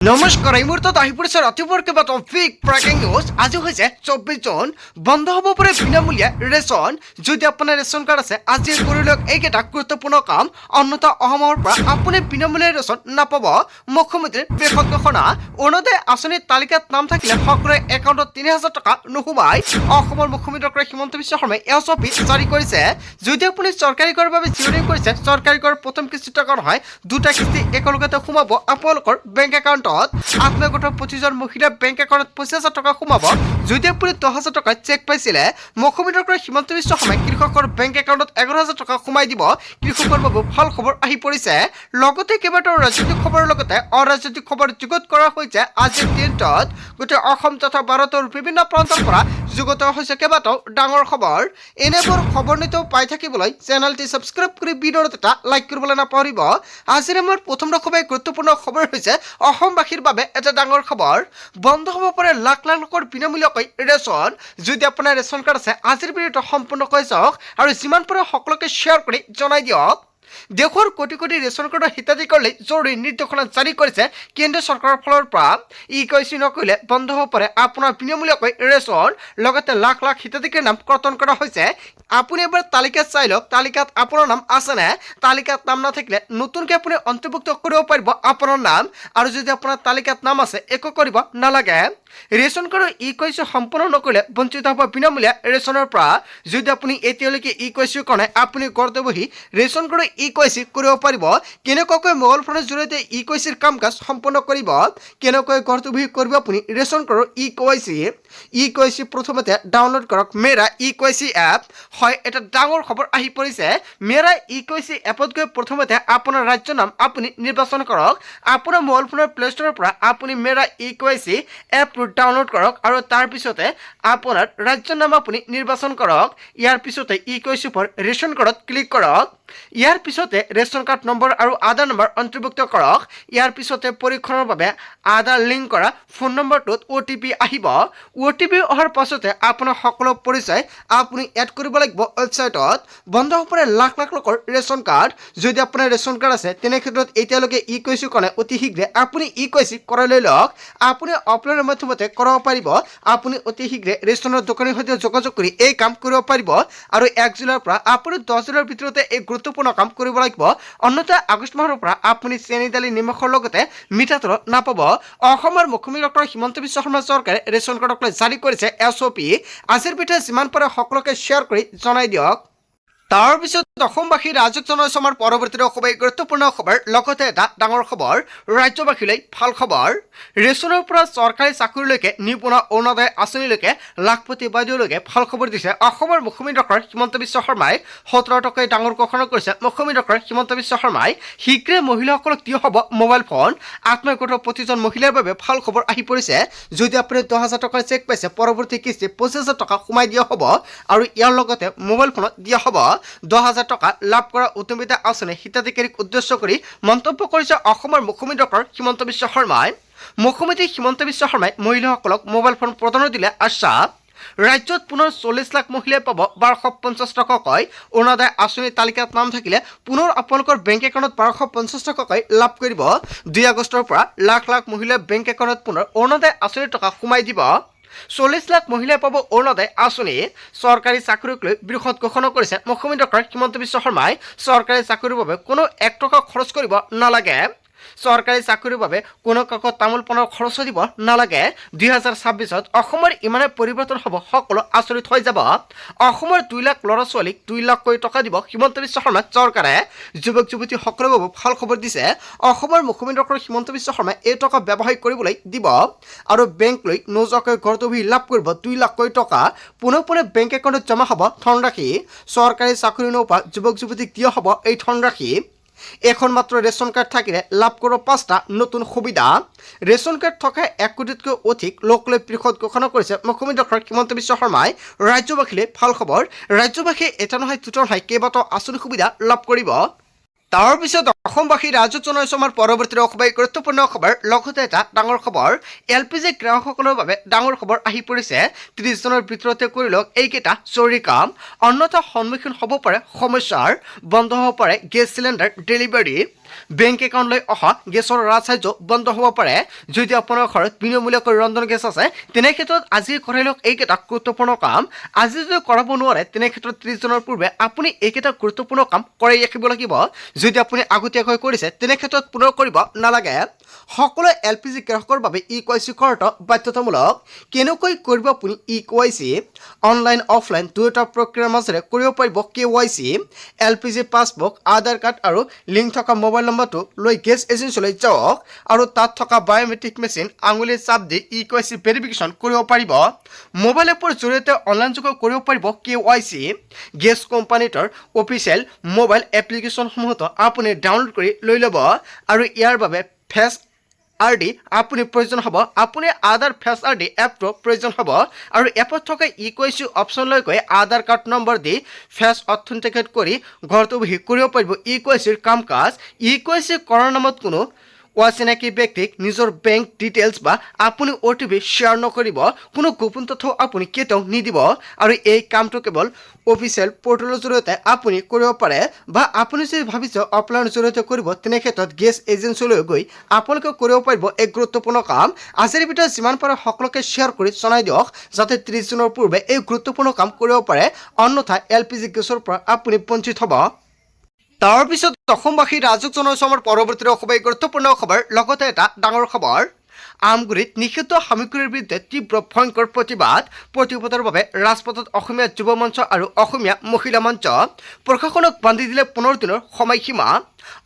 নমস্কাৰ এই মুহূৰ্তত আহি পৰিছে ৰাতিপুৱাৰ কেইবাটাও বিগ ব্ৰেকিং নিউজ। আজি হৈছে 24 জুন। বন্ধ হ'ব পাৰে বিনামূলীয়া ৰেচন। যদি আপোনাৰ ৰেচন কাৰ্ড আছে আজি কৰি লওক এইকেইটা গুৰুত্বপূৰ্ণ কাম। অন্যথা অহা মাহৰ পৰা আপুনি বিনামূলীয়া ৰেচন নাপাব। মুখ্যমন্ত্ৰীৰ বৃহৎ ঘোষণা। অৰুণোদয় আঁচনিৰ তালিকাত নাম থাকিলে সকলোৰে একাউণ্টত ৩,০০০ টকা নোসোমাই। অসমৰ মুখ্যমন্ত্ৰী ডক্টৰ হিমন্ত বিশ্ব শৰ্মাই এছঅপি জাৰি কৰিছে। যদি আপুনি চৰকাৰী কৰৰ বাবে জিৰণি কৰিছে, চৰকাৰী কৰ প্ৰথম কিস্তি টকা নহয়, দুটা কিস্তি একেলগতে সোমাব আপোনালোকৰ বেংক একাউণ্টত। আত্মগোটৰ 25জন মহিলাৰ বেংক একাউণ্টত 25,000 টকা সোমাব। যদি আপুনি 10,000 টকা চেক পাইছিলে, মুখ্যমন্ত্ৰী ডক্টৰ হিমন্ত বিশ্ব শৰ্মাই কৃষকৰ বেংক একাউণ্টত 11,000 টকা সোমাই দিব। কৃষকৰ বাবে ভাল খবৰ আহি পৰিছে। লগতে কেইবাটাও ৰাজনৈতিক খবৰৰ লগতে অৰাজনৈতিক খবৰ যুগুত কৰা হৈছে। আজিৰ দিনটোত গোটেই অসম তথা ভাৰতৰ বিভিন্ন প্ৰান্তৰ পৰা যুগুত হৈছে কেইবাটাও ডাঙৰ খবৰ। এনেবোৰ খবৰ নিতৌ পাই থাকিবলৈ চেনেলটি ছাবস্ক্ৰাইব কৰি ভিডিঅ'ত এটা লাইক কৰিবলৈ নাপাহৰিব। আজিৰ আমাৰ প্ৰথম খুবেই গুৰুত্বপূৰ্ণ খবৰ হৈছে অসমবাসীৰ বাবে এটা ডাঙৰ খবৰ। বন্ধ হ'ব পাৰে লাখ লাখ লোকৰ বিনামূলীয়াকৈ ৰেচন। যদি আপোনাৰ ৰেচন কাৰ্ড আছে আজিৰ ভিডিঅ'টো সম্পূৰ্ণকৈ চাওক আৰু যিমান পাৰে সকলোকে শ্বেয়াৰ কৰি জনাই দিয়ক। দেশৰ কোটি কোটি ৰেচন কাৰ্ডৰ হিতাধিকাৰীলৈ জৰুৰী নিৰ্দেশনা জাৰি কৰিছে কেন্দ্ৰীয় চৰকাৰৰ ফালৰ পৰা। ই কৈছে নকৰিলে বন্ধ হ'ব পাৰে আপোনাৰ বিনামূলীয়াকৈ ৰেচন। লগতে লাখ লাখ হিতাধিকাৰীৰ নাম কৰ্তন কৰা হৈছে। আপুনি এবাৰ তালিকাত চাই লওক, তালিকাত আপোনাৰ নাম আছেনে। তালিকাত নাম নাথাকিলে নতুনকৈ আপুনি অন্তৰ্ভুক্ত কৰিব পাৰিব আপোনাৰ নাম। আৰু যদি আপোনাৰ তালিকাত নাম আছে একো কৰিব নালাগে। ৰেচন কাৰ্ডৰ ই কৈছে সম্পূৰ্ণ নকৰিলে বঞ্চিত হ'ব বিনামূলীয়া ৰেচনৰ পৰা। যদি আপুনি এতিয়ালৈকে ই কৈছে কাৰণে আপুনি ঘৰতে বহি ৰেচন কাৰ্ডৰ ই কৈছে কৰিব পাৰিব। কেনেকুৱাকৈ মোবাইল ফোনৰ জৰিয়তে ই কৈছিৰ কাম কাজ সম্পন্ন কৰিব, কেনেকৈ ঘৰতে বহি কৰিব আপুনি ৰেচন কাৰ্ডৰ ই কৈছে। ই কৈছে প্ৰথমতে ডাউনলোড কৰক মেৰা ই কৈছে এপ। হয়, এটা ডাঙৰ খবৰ আহি পৰিছে। মেৰা ই কৈছে এপত গৈ প্ৰথমতে আপোনাৰ ৰাজ্যৰ নাম আপুনি নিৰ্বাচন কৰক। আপোনাৰ মোবাইল ফোনৰ প্লে ষ্টৰৰ পৰা আপুনি মেৰা ই কৈছে এপটো ডাউনলোড কৰক আৰু তাৰপিছতে আপোনাৰ ৰাজ্যৰ নাম আপুনি নিৰ্বাচন কৰক। ইয়াৰ পিছতে ই কৈছে ওপৰত ৰেচন কাৰ্ডত ক্লিক কৰক। ইয়াৰ পিছতে ৰেচন কাৰ্ড নম্বৰ আৰু আধাৰ নম্বৰ অন্তৰ্ভুক্ত কৰক। ইয়াৰ পিছতে পৰীক্ষণৰ বাবে আধাৰ লিংক কৰা ফোন নম্বৰটোত OTP আহিব। OTP অহাৰ পাছতে আপোনাৰ সকলো পৰিচয় আপুনি এড কৰিব লাগিব ৱেবছাইটত। বন্ধ হ'ব পাৰে লাখ লাখ লোকৰ ৰেচন কাৰ্ড। যদি আপোনাৰ ৰেচন কাৰ্ড আছে তেনে ক্ষেত্ৰত এতিয়ালৈকে ই কৈছে কাৰণে অতি শীঘ্ৰে আপুনি ই কৈছে কৰাই লৈ লওক। আপুনি অফলাইনৰ মাধ্যমতে কৰাব পাৰিব। আপুনি অতি শীঘ্ৰে ৰেচনৰ দোকানীৰ সৈতে যোগাযোগ কৰি এই কাম কৰিব পাৰিব। আৰু 1 জুলাইৰ পৰা আপুনি 10 জুলাইৰ ভিতৰতে এই গুৰুত্বপূৰ্ণ কাম কৰিব লাগিব। অন্যথা আগষ্ট মাহৰ পৰা আপুনি চেনি দালি নিমখৰ লগতে মিঠাতেল নাপাব। অসমৰ মুখ্যমন্ত্ৰী ডক্টৰ হিমন্ত বিশ্ব শৰ্মা চৰকাৰে ৰেচন কাৰ্ডক লৈ জাৰি কৰিছে এছঅপি। আজিৰ ভিডিঅ' যিমান পাৰে সকলোকে শ্বেয়াৰ কৰি জনাই দিয়ক। তাৰপিছত অসমবাসী ৰাজক জনাইছো আমাৰ পৰৱৰ্তী খুবেই গুৰুত্বপূৰ্ণ খবৰ। লগতে এটা ডাঙৰ খবৰ ৰাজ্যবাসীলৈ ভাল খবৰ। ৰেচনৰ পৰা চৰকাৰী চাকৰিলৈকে নিবনুৱা অৰুণোদয় আঁচনিলৈকে লাখপতি বাইদেউলৈকে ভাল খবৰ দিছে অসমৰ মুখ্যমন্ত্ৰী ডক্টৰ হিমন্ত বিশ্ব শৰ্মাই। 17 টকাই ডাঙৰ ঘোষণা কৰিছে মুখ্যমন্ত্ৰী ডক্টৰ হিমন্ত বিশ্ব শৰ্মাই। শীঘ্ৰে মহিলাসকলক দিয়া হ'ব মোবাইল ফোন। আত্মগোটৰ 25জন মহিলাৰ বাবে ভাল খবৰ আহি পৰিছে। যদি আপুনি 10,000 টকাৰ চেক পাইছে, পৰৱৰ্তী কিস্তি 25,000 টকা সোমাই দিয়া হ'ব আৰু ইয়াৰ লগতে মোবাইল ফোনত দিয়া হ'ব। 10,000 টকা লাভ কৰা উদ্যমিতা আঁচনি হিতাধিকাৰীক উদ্দেশ্য কৰি মন্তব্য কৰিছে অসমৰ মুখ্যমন্ত্ৰী ডক্টৰ হিমন্ত বিশ্ব শৰ্মাই। মুখ্যমন্ত্ৰী হিমন্ত বিশ্ব শৰ্মাই মহিলাসকলক মোবাইল ফোন প্ৰদানৰ দিলে আশ্বাস। ৰাজ্যত পুনৰ 40 লাখ মহিলাই পাব 1250 টকাকৈ। অৰুণোদয় আঁচনিৰ তালিকাত নাম থাকিলে পুনৰ আপোনালোকৰ বেংক একাউণ্টত 1250 টকাকৈ লাভ কৰিব। 2 আগষ্টৰ পৰা লাখ লাখ মহিলাই বেংক একাউণ্টত পুনৰ অৰুণোদয় আঁচনিৰ টকা সোমাই দিব। 40 লাখ মহিলাই পাব অৰুণোদয় আঁচনি। চৰকাৰী চাকৰিক লৈ বৃহৎ ঘোষণা কৰিছে মুখ্যমন্ত্ৰী ডক্টৰ হিমন্ত বিশ্ব শৰ্মাই। চৰকাৰী চাকৰিৰ বাবে কোনো 1 টকা খৰচ কৰিব নালাগে। চৰকাৰী চাকৰিৰ বাবে কোনো কাকত তামোল পাণৰ খৰচ দিব নালাগে। 2026ত অসমৰ ইমানে পৰিৱৰ্তন হ'ব সকলো আচৰিত হৈ যাব। অসমৰ 2 লাখ ল'ৰা ছোৱালীক 2 লাখকৈ টকা দিব হিমন্ত বিশ্ব শৰ্মা চৰকাৰে। যুৱক যুৱতীসকলৰ বাবে ভাল খবৰ দিছে অসমৰ মুখ্যমন্ত্ৰী ডক্টৰ হিমন্ত বিশ্ব শৰ্মাই। এই টকা ব্যৱহাৰ কৰিবলৈ দিব আৰু বেংকলৈ নোযোৱাকৈ ঘৰতে বহি লাভ কৰিব 2 লাখকৈ টকা। পোনে পোনে বেংক একাউণ্টত জমা হ'ব ধনৰাশি। চৰকাৰী চাকৰি নোপোৱা যুৱক যুৱতীক দিয়া হ'ব এই ধনৰাশি। এখন মাত্ৰ ৰেচন কাৰ্ড থাকিলে লাভ কৰিব 5টা নতুন সুবিধা। ৰেচন কাৰ্ড থকা 1 কোটিতকৈ অধিক লোকলৈ বৃহৎ ঘোষণা কৰিছে মুখ্যমন্ত্ৰী ডক্টৰ হিমন্ত বিশ্ব শৰ্মাই। ৰাজ্যবাসীলৈ ভাল খবৰ। ৰাজ্যবাসীয়ে এটা নহয় দুটা নহয় কেইবাটাও আঁচনি সুবিধা লাভ কৰিব। তাৰ পিছত অসমবাসী ৰাইজক জনাইছো আমাৰ পৰৱৰ্তী অসবাই গুৰুত্বপূৰ্ণ খবৰ লগতে এটা ডাঙৰ খবৰ LPG গ্ৰাহকসকলৰ বাবে ডাঙৰ খবৰ আহি পৰিছে 30 জনৰ ভিতৰতে কৰি লওক এইকেইটা জৰুৰী কাম অন্যথা সন্মুখীন হ'ব পাৰে সমস্যাৰ বন্ধ হ'ব পাৰে গেছ চিলিণ্ডাৰ ডেলিভাৰী বেংক একাউণ্টলৈ অহা গেছৰ ৰাজসাহায্য বন্ধ হ'ব পাৰে যদি আপোনাৰ ঘৰত বিনামূলীয়াকৈ ৰন্ধন গেছ আছে তেনে ক্ষেত্ৰত আজি কৰি লওক এইকেইটা গুৰুত্বপূৰ্ণ কাম আজি যদি কৰাব নোৱাৰে তেনে ক্ষেত্ৰত 30 জনৰ পূৰ্বে আপুনি এইকেইটা গুৰুত্বপূৰ্ণ কাম কৰি ৰাখিব লাগিব যদি আপুনি আগতীয়াকৈ কৰিছে তেনে ক্ষেত্ৰত পুনৰ কৰিব নালাগে সকলো LPG গ্ৰাহকৰ বাবে EKYC কৰাটো বাধ্যতামূলক কেনেকৈ কৰিব আপুনি EKYC অনলাইন অফলাইন দুয়োটা প্ৰক্ৰিয়াৰ মাজেৰে কৰিব পাৰিব KYC LPG পাছবুক আধাৰ কাৰ্ড আৰু লিংক থকা মোবাইল নম্বৰটো লৈ গেছ এজেন্সিলৈ যাওক আৰু তাত থকা বায়োমেট্ৰিক মেচিন আঙুলি চাপ দি EKYC ভেৰিফিকেশ্যন কৰিব পাৰিব মোবাইল এপৰ জৰিয়তে অনলাইনযোগে কৰিব পাৰিব KYC গেছ কোম্পানীটোৰ অফিচিয়েল মোবাইল এপ্লিকেশ্যনসমূহতো আপুনি ডাউনলোড কৰি লৈ ল'ব আৰু ইয়াৰ বাবে ফেচ RD আপুনি প্ৰয়োজন হ'ব আপুনি আধাৰ ফেচ RD এপটো প্ৰয়োজন হ'ব আৰু এপত থকা EKYC অপশ্যনলৈ গৈ আধাৰ কাৰ্ড নম্বৰ দি ফেচ অথেণ্টিকেট কৰি ঘৰতো বহি কৰিব পাৰিব EKYCৰ কাম কাজ EKYC কৰাৰ নামত কোনো অচিনাকি ব্যক্তিক নিজৰ বেংক ডিটেইলছ বা আপুনি OTP শ্বেয়াৰ নকৰিব কোনো গোপন তথ্য আপুনি কেতিয়াও নিদিব আৰু এই কামটো কেৱল অফিচিয়েল পৰ্টেলৰ জৰিয়তে আপুনি কৰিব পাৰে বা আপুনি যদি ভাবিছে অফলাইনৰ জৰিয়তে কৰিব তেনে ক্ষেত্ৰত গেছ এজেন্সিলৈ গৈ আপোনালোকে কৰিব পাৰিব এক গুৰুত্বপূৰ্ণ কাম আজিৰ ভিতৰত যিমান পাৰে সকলোকে শ্বেয়াৰ কৰি জনাই দিয়ক যাতে 30 জনৰ পূৰ্বে এই গুৰুত্বপূৰ্ণ কাম কৰিব পাৰে অন্যথা LPG গেছৰ পৰা আপুনি বঞ্চিত হ'ব তাৰ পিছত অসমবাসী ৰাইজক জনাইছো আমাৰ পৰৱৰ্তী অসবাই গুৰুত্বপূৰ্ণ খবৰ লগতে এটা ডাঙৰ খবৰ আমগুৰিত নিষিদ্ধ সামগ্ৰীৰ বিৰুদ্ধে তীব্ৰ ভয়ংকৰ প্ৰতিবাদৰ বাবে ৰাজপথত অসমীয়া যুৱ মঞ্চ আৰু অসমীয়া মহিলা মঞ্চ প্ৰশাসনক বান্ধি দিলে 15 দিনৰ সময়সীমা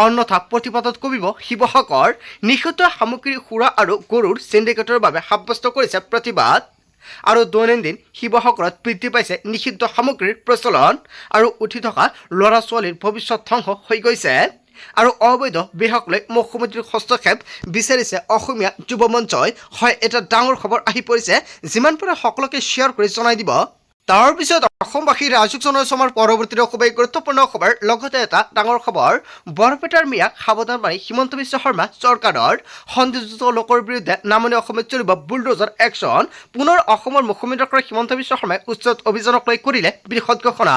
অন্যথা প্ৰতিবাদত কমিব শিৱসাগৰ নিষিদ্ধ সামগ্ৰী সুৰা আৰু গৰুৰ চিণ্ডিকেটৰ বাবে সাব্যস্ত কৰিছে প্ৰতিবাদ আৰু দৈনন্দিন শিৱসাগৰত বৃদ্ধি পাইছে নিষিদ্ধ সামগ্ৰীৰ প্ৰচলন আৰু উঠি থকা ল'ৰা ছোৱালীৰ ভৱিষ্যত ধ্বংস হৈ গৈছে আৰু অবৈধ বেহকলৈ মুখ্যমন্ত্ৰীৰ হস্তক্ষেপ বিচাৰিছে অসমীয়া যুৱ মঞ্চই হয় এটা ডাঙৰ খবৰ আহি পৰিছে যিমান পাৰে সকলোকে শ্বেয়াৰ কৰি জনাই দিব তাৰ পিছত অসমবাসী ৰাইজক জনাইছো আমাৰ পৰৱৰ্তী খুবেই গুৰুত্বপূৰ্ণ খবৰ লগতে এটা ডাঙৰ খবৰ বৰপেটাৰ মিয়াক সাৱধান মাৰি হিমন্ত বিশ্ব শৰ্মা চৰকাৰৰ সন্দেহযুক্ত লোকৰ বিৰুদ্ধে নামনি অসমত চলিব বুলডোজাৰ একশ্যন পুনৰ অসমৰ মুখ্যমন্ত্ৰী হিমন্ত বিশ্ব শৰ্মাই উচ্চত অভিযানক লৈ কৰিলে বৃহৎ ঘোষণা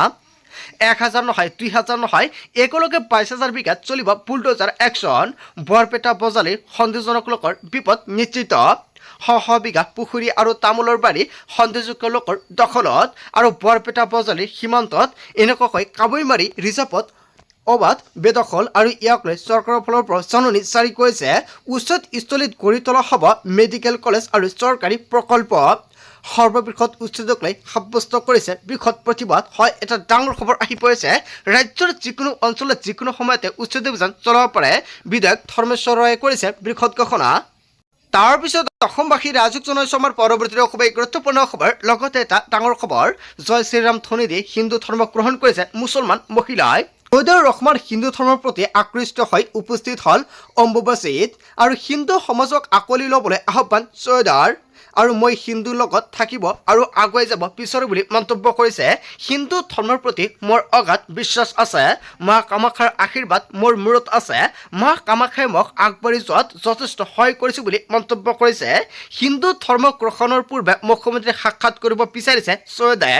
1000 নহয় 2000 নহয় একেলগে 22000 বিঘাত চলিব বুলডোজাৰ একশ্যন বৰপেটা বজালিৰ সন্দেহজনক লোকৰ বিপদ নিশ্চিত শ বিঘা পুখুৰী আৰু তামোলৰ বাৰী সন্দেহযুক্ত লোকৰ দখলত আৰু বৰপেটা বজালিৰ সীমান্তত এনেকুৱাকৈ কাবৈ মাৰি ৰিজাৰ্ভত অবাধ বেদখল আৰু ইয়াক লৈ চৰকাৰৰ ফালৰ পৰা জাননী জাৰি কৰিছে উচ্চত স্থলীত গঢ়ি তোলা হ'ব মেডিকেল কলেজ আৰু চৰকাৰী প্ৰকল্প সৰ্ববৃহৎ উচ্ছেদক লৈ সাব্যস্ত কৰিছে বৃহৎ প্ৰতিবাদ হয় এটা ডাঙৰ খবৰ আহি পৰিছে ৰাজ্যৰ যিকোনো অঞ্চলত যিকোনো সময়তে উচ্ছেদ অভিযান চলাব পাৰে বিধায়ক ধৰ্মেশ্বৰ ৰায়ে কৰিছে বৃহৎ ঘোষণা তাৰ পিছত অসমবাসী ৰাইজক জনাইছো আমাৰ পৰৱৰ্তী খুবেই গুৰুত্বপূৰ্ণ খবৰ লগতে এটা ডাঙৰ খবৰ জয় শ্ৰীৰাম ধ্বনি দি হিন্দু ধৰ্ম গ্ৰহণ কৰিছে মুছলমান মহিলাই সৌদৰ ৰহমান হিন্দু ধৰ্মৰ প্ৰতি আকৃষ্ট হৈ উপস্থিত হ'ল অম্বুবাচীত আৰু হিন্দু সমাজক আকোৱালি ল'বলৈ আহ্বান চৈদাৰ আৰু মই হিন্দুৰ লগত থাকিব আৰু আগুৱাই যাব পিছৰ বুলি মন্তব্য কৰিছে হিন্দু ধৰ্মৰ প্ৰতি মোৰ অগাধ বিশ্বাস আছে মা কামাখ্যাৰ আশীৰ্বাদ মোৰ মূৰত আছে মা কামাখ্যাই মোক আগবাঢ়ি যোৱাত যথেষ্ট সহায় কৰিছে বুলি মন্তব্য কৰিছে হিন্দু ধৰ্ম গ্ৰহণৰ পূৰ্বে মুখ্যমন্ত্ৰীয়ে সাক্ষাৎ কৰিব বিচাৰিছে চৈদাই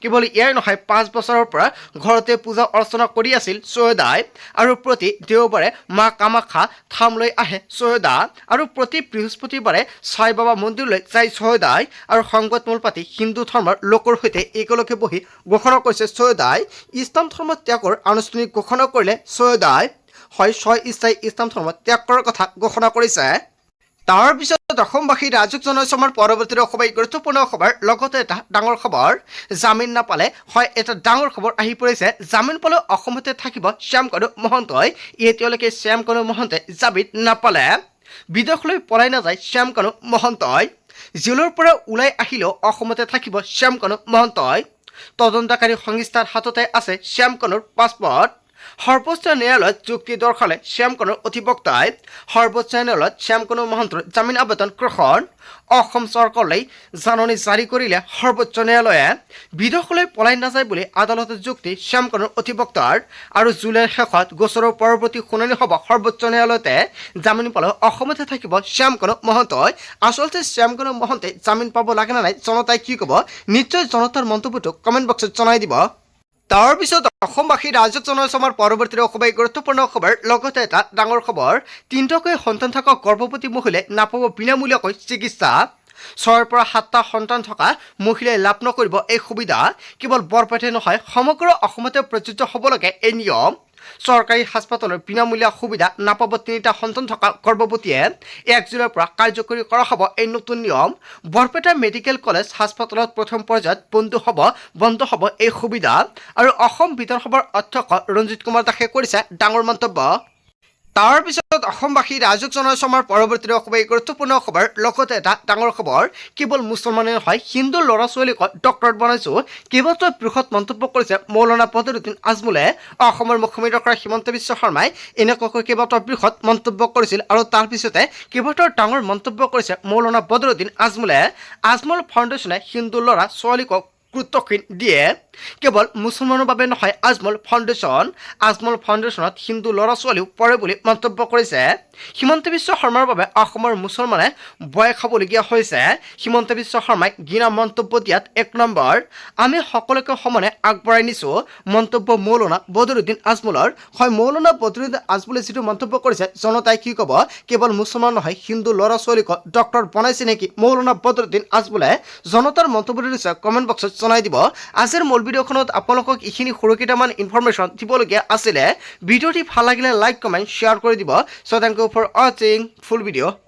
কেৱল ইয়াৰ নহয় 5 বছৰৰ পৰা ঘৰতে পূজা অৰ্চনা কৰি আছিল চৈদাই আৰু প্ৰতি দেওবাৰে মা কামাখ্যা থামলৈ আহে চৈদা আৰু প্ৰতি বৃহস্পতিবাৰে সাই বাবা মন্দিৰলৈ যায় চৈদাই আৰু সংবাদমূল পাতি হিন্দু ধৰ্মৰ লোকৰ সৈতে একেলগে বহি ঘোষণা কৰিছে চৈদাই ইছলাম ধৰ্ম ত্যাগৰ আনুষ্ঠানিক ঘোষণা কৰিলে চৈদাই হয় ছয় ইচ্ছাই ইছলাম ধৰ্ম ত্যাগ কৰাৰ কথা ঘোষণা কৰিছে তাৰ পিছত অসমবাসী ৰাইজক জনাইছো আমাৰ পৰৱৰ্তী খুবেই গুৰুত্বপূৰ্ণ খবৰ লগতে এটা ডাঙৰ খবৰ জামিন নাপালে হয় এটা ডাঙৰ খবৰ আহি পৰিছে জামিন পালেও অসমতে থাকিব শ্যামকানু মহন্তই এতিয়ালৈকে শ্যামকানু মহন্তই জামিন নাপালে বিদেশলৈ পলাই নাযায় শ্যামকানু মহন্তই জেলৰ পৰা ওলাই আহিলেও অসমতে থাকিব শ্যামকানু মহন্তই তদন্তকাৰী সংস্থাৰ হাততে আছে শ্যামকানুৰ পাছপৰ্ট সৰ্বোচ্চ ন্যায়ালয়ত যুক্তি দৰ্শালে শ্যামকণৰ অধিবক্তাই সৰ্বোচ্চ ন্যায়ালয়ত শ্যামকণু মহন্তৰ জামিন আবেদন গ্ৰহণ অসম চৰকাৰলৈ জাননী জাৰি কৰিলে সৰ্বোচ্চ ন্যায়ালয়ে বিদেশলৈ পলাই নাযায় বুলি আদালতৰ যুক্তি শ্যামকণৰ অধিবক্তাৰ আৰু জুলাইৰ শেষত গোচৰৰ পৰৱৰ্তী শুনানি হ'ব সৰ্বোচ্চ ন্যায়ালয়তে জামিন পালেও অসমতে থাকিব শ্যামকণু মহন্তই আচলতে শ্যামকণু মহন্তে জামিন পাব লাগে নে নাই জনতাই কি ক'ব নিশ্চয় জনতাৰ মন্তব্যটো কমেণ্ট বক্সত জনাই দিব তাৰ পিছত অসমবাসী ৰাইজক জনাইছো আমাৰ পৰৱৰ্তী অসমৰ গুৰুত্বপূৰ্ণ খবৰ লগতে এটা ডাঙৰ খবৰ তিনিটাকৈ সন্তান থকা গৰ্ভৱতী মহিলাই নাপাব বিনামূলীয়াকৈ চিকিৎসা 6ৰ পৰা 7টা সন্তান থকা মহিলাই লাভ নকৰিব এই সুবিধা কেৱল বৰপেটাই নহয় সমগ্ৰ অসমতে প্ৰযোজ্য হ'ব লাগে এই নিয়ম চৰকাৰী হাস্পাতালৰ বিনামূলীয়া সুবিধা নাপাব 3টা সন্তান থকা গৰ্ভৱতীয়ে 1 জুলাইৰ পৰা কাৰ্যকৰী কৰা হ'ব এই নতুন নিয়ম বৰপেটা মেডিকেল কলেজ হাস্পাতালত প্ৰথম পৰ্যায়ত বন্ধ হ'ব এই সুবিধা আৰু অসম বিধানসভাৰ অধ্যক্ষ ৰঞ্জিত কুমাৰ দাসে কৰিছে ডাঙৰ মন্তব্য তাৰ পিছত অসমবাসী ৰাইজক জনাইছো আমাৰ পৰৱৰ্তী অসমৰ গুৰুত্বপূৰ্ণ খবৰ লগতে এটা ডাঙৰ খবৰ কেৱল মুছলমানে নহয় হিন্দু ল'ৰা ছোৱালীক ডক্টৰ বনাইছো কেইবাটাও বৃহৎ মন্তব্য কৰিছে মৌলানা বদৰুদ্দিন আজমলে অসমৰ মুখ্যমন্ত্ৰী ডক্টৰ হিমন্ত বিশ্ব শৰ্মাই এনেকুৱাকৈ কেইবাটাও বৃহৎ মন্তব্য কৰিছিল আৰু তাৰ পিছতে কেইবাটাও ডাঙৰ মন্তব্য কৰিছে মৌলানা বদৰুদ্দিন আজমলে আজমল ফাউণ্ডেশ্যনে হিন্দু ল'ৰা ছোৱালীক গুৰুত্বহীন দিয়ে কেৱল মুছলমানৰ বাবে নহয় আজমল ফাউণ্ডেশ্যনত হিন্দু ল'ৰা ছোৱালীও পৰে বুলি মন্তব্য কৰিছে হিমন্ত বিশ্ব শৰ্মাৰ বাবে অসমৰ মুছলমানে ভয় খাবলগীয়া হৈছে হিমন্ত বিশ্ব শৰ্মাই ঘৃণা মন্তব্য দিয়াত 1 নম্বৰ আমি সকলোকে সমানে আগবঢ়াই নিছো মন্তব্য মৌলানা বদৰুদ্দিন আজমলৰ হয় মৌলানা বদৰুদ্দিন আজমলে যিটো মন্তব্য কৰিছে জনতাই কি ক'ব কেৱল মুছলমান নহয় হিন্দু ল'ৰা ছোৱালীক ডক্টৰ বনাইছে নেকি মৌলানা বদৰুদ্দিন আজমলে জনতাৰ মন্তব্যটো নিশ্চয় কমেণ্ট বক্সত জনাই দিব আজিৰ মূল ভিডিঅ'খনত আপোনালোকক এইখিনি সৰুকেইটামান ইনফৰমেশ্যন দিবলগীয়া আছিলে ভিডিঅ'টি ভাল লাগিলে লাইক কমেণ্ট শ্বেয়াৰ কৰি দিব চ' থেংক ইউ ফৰ ৱাচিং ফুল ভিডিঅ'